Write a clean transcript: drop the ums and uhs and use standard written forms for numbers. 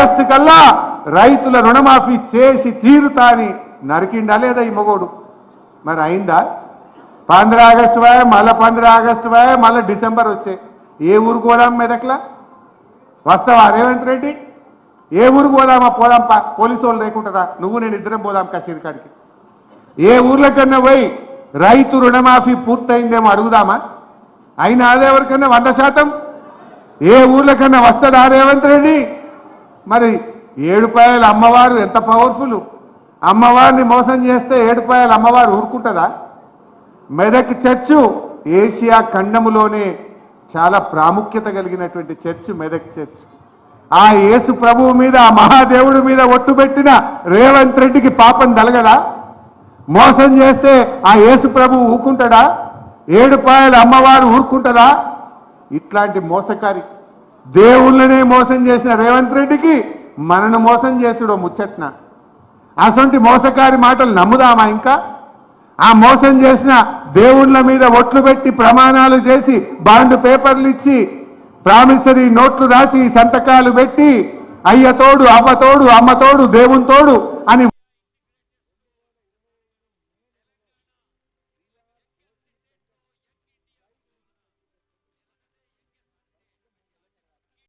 August కల్లా రైతుల రుణమాఫీ చేసి తీరుతా అని నరికిండా లేదా ఈ మగోడు? మరి అయిందా? 15 ఆగస్టు వాయ, మళ్ళీ 15 ఆగస్టు వాయ, మళ్ళీ డిసెంబర్ వచ్చే. ఏ ఊరు పోదాం మెదక్లా? వస్తావా రేవంత్ రెడ్డి? ఏ ఊరు పోదామా? పోదాం పోలీసు వాళ్ళు లేకుంటారా? నువ్వు నేను ఇద్దరం పోదాం కషీర్ కాడికి. ఏ ఊర్లకన్నా పోయి రైతు రుణమాఫీ పూర్తయిందేమో అడుగుదామా? అయినా అదేవరికన్నా 100%? ఏ ఊర్లకన్నా వస్తాడా రేవంత్ రెడ్డి? మరి ఏడుపాయల అమ్మవారు ఎంత పవర్ఫుల్. అమ్మవారిని మోసం చేస్తే ఏడుపాయల అమ్మవారు ఊరుకుంటుందా? మెదక్ చర్చు ఏషియా ఖండములోనే చాలా ప్రాముఖ్యత కలిగినటువంటి చర్చ్ మెదక్ చర్చ్. ఆ యేసు ప్రభువు మీద, ఆ మహాదేవుడి మీద ఒట్టు పెట్టిన రేవంత్ రెడ్డికి పాపం తలగదా? మోసం చేస్తే ఆ యేసు ప్రభువు ఊరుకుంటాడా? ఏడుపాయల అమ్మవారు ఊరుకుంటుందా? ఇట్లాంటి మోసకారి దేవుళ్ళనే మోసం చేసిన రేవంత్ రెడ్డికి మనను మోసం చేసుడో ముచ్చట్న. అసొంటి మోసకారి మాటలు నమ్ముదామా ఇంకా? ఆ మోసం చేసిన దేవుళ్ళ మీద ఒట్లు పెట్టి ప్రమాణాలు చేసి బాండ్ పేపర్లు ఇచ్చి ప్రామిసరీ నోట్లు రాసి సంతకాలు పెట్టి అయ్య తోడు, అవ్వ తోడు, అమ్మ తోడు, దేవుని తోడు అని